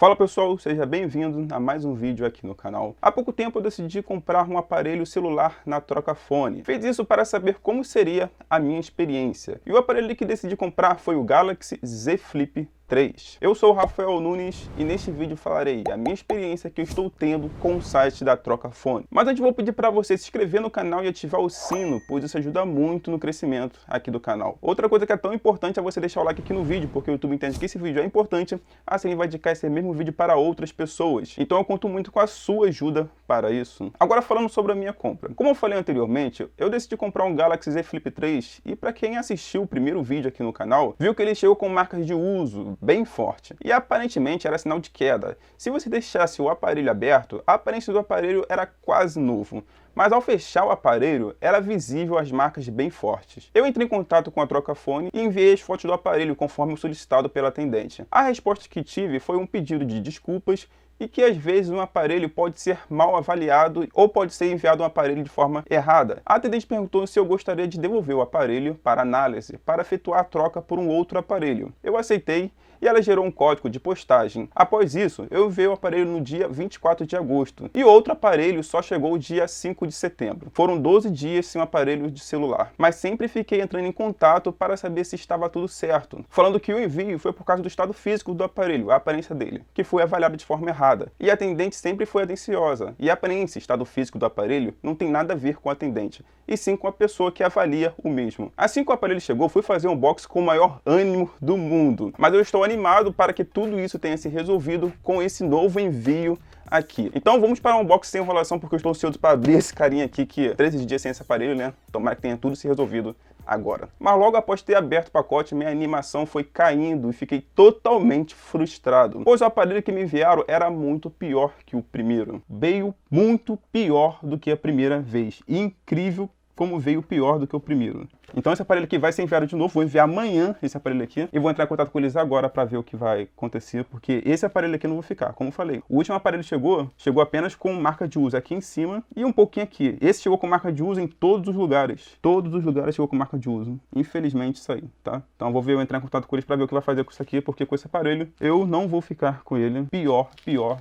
Fala pessoal, seja bem-vindo a mais um vídeo aqui no canal. Há pouco tempo eu decidi comprar um aparelho celular na Trocafone. Fiz isso para saber como seria a minha experiência. E o aparelho que decidi comprar foi o Galaxy Z Flip 3. Eu sou o Rafael Nunes e neste vídeo falarei a minha experiência que eu estou tendo com o site da Trocafone. Mas antes vou pedir para você se inscrever no canal e ativar o sino, pois isso ajuda muito no crescimento aqui do canal. Outra coisa que é tão importante é você deixar o like aqui no vídeo, porque o YouTube entende que esse vídeo é importante, assim ele vai indicar esse mesmo vídeo para outras pessoas. Então eu conto muito com a sua ajuda para isso. Agora falando sobre a minha compra. Como eu falei anteriormente, eu decidi comprar um Galaxy Z Flip 3 e para quem assistiu o primeiro vídeo aqui no canal, viu que ele chegou com marcas de uso bem forte. E aparentemente era sinal de queda. Se você deixasse o aparelho aberto, a aparência do aparelho era quase novo. Mas ao fechar o aparelho, era visível as marcas bem fortes. Eu entrei em contato com a Trocafone e enviei as fotos do aparelho conforme solicitado pela atendente. A resposta que tive foi um pedido de desculpas e que às vezes um aparelho pode ser mal avaliado ou pode ser enviado um aparelho de forma errada. A atendente perguntou se eu gostaria de devolver o aparelho para análise, para efetuar a troca por um outro aparelho. Eu aceitei e ela gerou um código de postagem. Após isso, eu enviei o aparelho no dia 24 de agosto e outro aparelho só chegou dia 5 de setembro. Foram 12 dias sem um aparelho de celular, mas sempre fiquei entrando em contato para saber se estava tudo certo, falando que o envio foi por causa do estado físico do aparelho, a aparência dele, que foi avaliado de forma errada. E a atendente sempre foi atenciosa, e a aparência e estado físico do aparelho não tem nada a ver com a atendente, e sim com a pessoa que avalia o mesmo. Assim que o aparelho chegou, fui fazer um unboxing com o maior ânimo do mundo, mas eu estou animado para que tudo isso tenha se resolvido com esse novo envio aqui. Então vamos para um unboxing sem enrolação, porque eu estou ansioso para abrir esse carinha aqui, que 13 dias sem esse aparelho, né? Tomara que tenha tudo se resolvido agora. Mas logo após ter aberto o pacote, minha animação foi caindo e fiquei totalmente frustrado, pois o aparelho que me enviaram era muito pior que o primeiro. Veio muito pior do que a primeira vez. Incrível como veio pior do que o primeiro. Então esse aparelho aqui vai ser enviado de novo, vou enviar amanhã esse aparelho aqui e vou entrar em contato com eles agora para ver o que vai acontecer, porque esse aparelho aqui eu não vou ficar, como eu falei. O último aparelho chegou apenas com marca de uso aqui em cima e um pouquinho aqui. Esse chegou com marca de uso em todos os lugares. Todos os lugares chegou com marca de uso. Infelizmente isso aí, tá? Então eu vou entrar em contato com eles para ver o que vai fazer com isso aqui, porque com esse aparelho eu não vou ficar com ele pior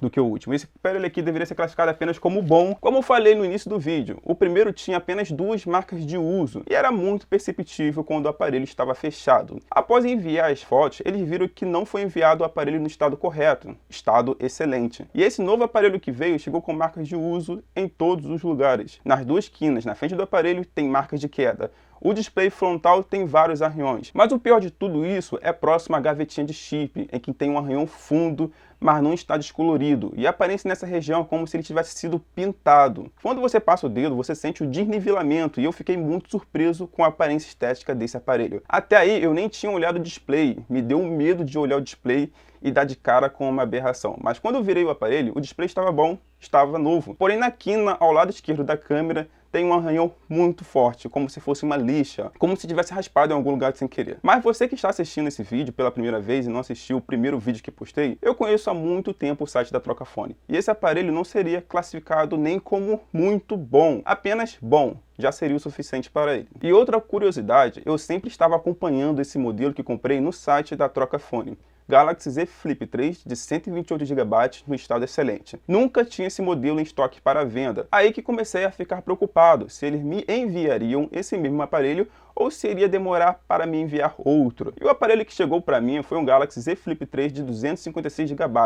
do que o último. Esse aparelho aqui deveria ser classificado apenas como bom. Como eu falei no início do vídeo, o primeiro tinha apenas 2 marcas de uso e era muito perceptível quando o aparelho estava fechado. Após enviar as fotos, eles viram que não foi enviado o aparelho no estado correto, estado excelente. E esse novo aparelho que veio chegou com marcas de uso em todos os lugares. Nas 2 quinas, na frente do aparelho, tem marcas de queda. O display frontal tem vários arranhões, mas o pior de tudo isso é próximo à gavetinha de chip, em que tem um arranhão fundo, mas não está descolorido, e a aparência nessa região é como se ele tivesse sido pintado. Quando você passa o dedo, você sente o desnivelamento, e eu fiquei muito surpreso com a aparência estética desse aparelho. Até aí eu nem tinha olhado o display, me deu medo de olhar o display e dar de cara com uma aberração. Mas quando eu virei o aparelho, o display estava bom, estava novo. Porém na quina, ao lado esquerdo da câmera, tem um arranhão muito forte, como se fosse uma lixa, como se tivesse raspado em algum lugar sem querer. Mas você que está assistindo esse vídeo pela primeira vez e não assistiu o primeiro vídeo que postei, eu conheço há muito tempo o site da Trocafone. E esse aparelho não seria classificado nem como muito bom, apenas bom. Já seria o suficiente para ele. E outra curiosidade, eu sempre estava acompanhando esse modelo que comprei no site da Trocafone. Galaxy Z Flip 3 de 128 GB no estado excelente. Nunca tinha esse modelo em estoque para venda. Aí que comecei a ficar preocupado se eles me enviariam esse mesmo aparelho ou se iria demorar para me enviar outro. E o aparelho que chegou para mim foi um Galaxy Z Flip 3 de 256 GB.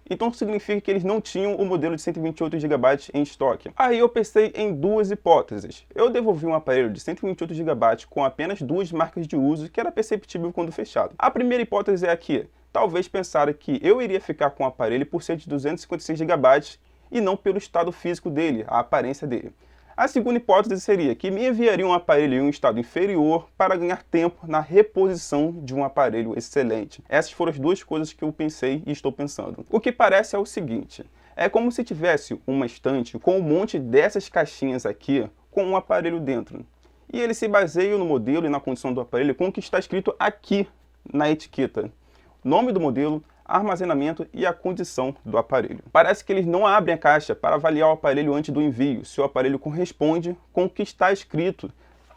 Então significa que eles não tinham o modelo de 128 GB em estoque. Aí eu pensei em 2 hipóteses. Eu devolvi um aparelho de 128 GB com apenas 2 marcas de uso, que era perceptível quando fechado. A primeira hipótese é aqui. Talvez pensaram que eu iria ficar com o aparelho por ser de 256 GB e não pelo estado físico dele, a aparência dele. A segunda hipótese seria que me enviariam um aparelho em um estado inferior para ganhar tempo na reposição de um aparelho excelente. Essas foram as 2 coisas que eu pensei e estou pensando. O que parece é o seguinte, é como se tivesse uma estante com um monte dessas caixinhas aqui com um aparelho dentro. E eles se baseiam no modelo e na condição do aparelho com o que está escrito aqui na etiqueta. Nome do modelo, armazenamento e a condição do aparelho. Parece que eles não abrem a caixa para avaliar o aparelho antes do envio, se o aparelho corresponde com o que está escrito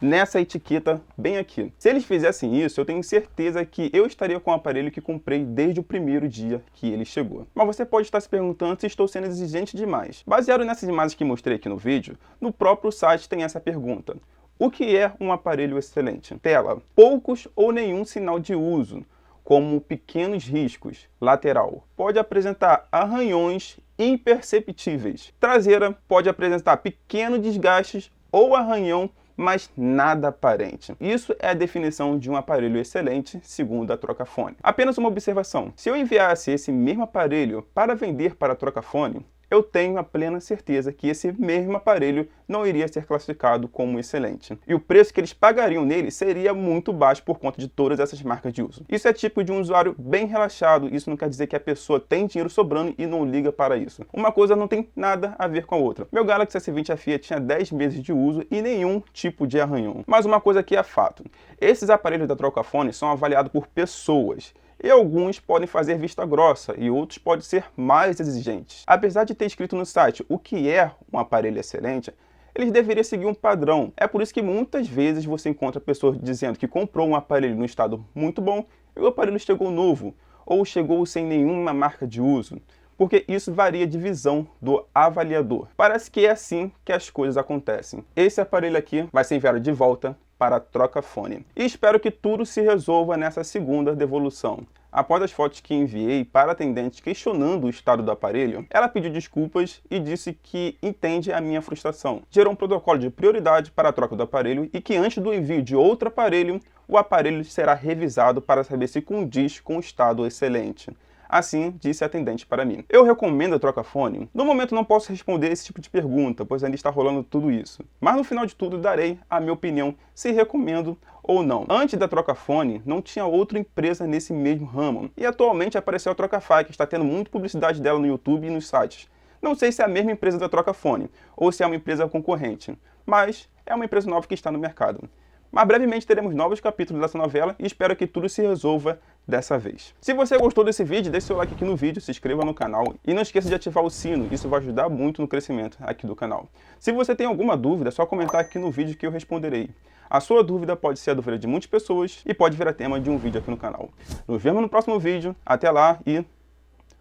nessa etiqueta bem aqui. Se eles fizessem isso, eu tenho certeza que eu estaria com o aparelho que comprei desde o primeiro dia que ele chegou. Mas você pode estar se perguntando se estou sendo exigente demais. Baseado nessas imagens que mostrei aqui no vídeo, no próprio site tem essa pergunta. O que é um aparelho excelente? Tela: poucos ou nenhum sinal de uso, como pequenos riscos. Lateral: pode apresentar arranhões imperceptíveis. Traseira: pode apresentar pequenos desgastes ou arranhão, mas nada aparente. Isso é a definição de um aparelho excelente, segundo a Trocafone. Apenas uma observação: se eu enviasse esse mesmo aparelho para vender para a Trocafone, eu tenho a plena certeza que esse mesmo aparelho não iria ser classificado como excelente. E o preço que eles pagariam nele seria muito baixo por conta de todas essas marcas de uso. Isso é tipo de um usuário bem relaxado, isso não quer dizer que a pessoa tem dinheiro sobrando e não liga para isso. Uma coisa não tem nada a ver com a outra. Meu Galaxy S20 FE tinha 10 meses de uso e nenhum tipo de arranhão. Mas uma coisa que é fato: esses aparelhos da Trocafone são avaliados por pessoas. E alguns podem fazer vista grossa e outros podem ser mais exigentes. Apesar de ter escrito no site o que é um aparelho excelente, eles deveriam seguir um padrão. É por isso que muitas vezes você encontra pessoas dizendo que comprou um aparelho no estado muito bom e o aparelho chegou novo, ou chegou sem nenhuma marca de uso, porque isso varia de visão do avaliador. Parece que é assim que as coisas acontecem. Esse aparelho aqui vai ser enviado de volta para a Trocafone. E espero que tudo se resolva nessa segunda devolução. Após as fotos que enviei para a atendente questionando o estado do aparelho, ela pediu desculpas e disse que entende a minha frustração. Gerou um protocolo de prioridade para a troca do aparelho e que antes do envio de outro aparelho, o aparelho será revisado para saber se condiz com o estado excelente. Assim, disse a atendente para mim. Eu recomendo a Trocafone? No momento não posso responder esse tipo de pergunta, pois ainda está rolando tudo isso. Mas no final de tudo darei a minha opinião se recomendo ou não. Antes da Trocafone, não tinha outra empresa nesse mesmo ramo. E atualmente apareceu a Trocafy, que está tendo muita publicidade dela no YouTube e nos sites. Não sei se é a mesma empresa da Trocafone, ou se é uma empresa concorrente, mas é uma empresa nova que está no mercado. Mas brevemente teremos novos capítulos dessa novela e espero que tudo se resolva dessa vez. Se você gostou desse vídeo, deixe seu like aqui no vídeo, se inscreva no canal e não esqueça de ativar o sino, isso vai ajudar muito no crescimento aqui do canal. Se você tem alguma dúvida, é só comentar aqui no vídeo que eu responderei. A sua dúvida pode ser a dúvida de muitas pessoas e pode virar tema de um vídeo aqui no canal. Nos vemos no próximo vídeo, até lá e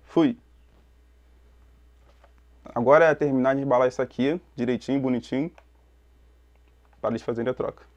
fui! Agora é terminar de embalar isso aqui direitinho, bonitinho, para eles fazerem a troca.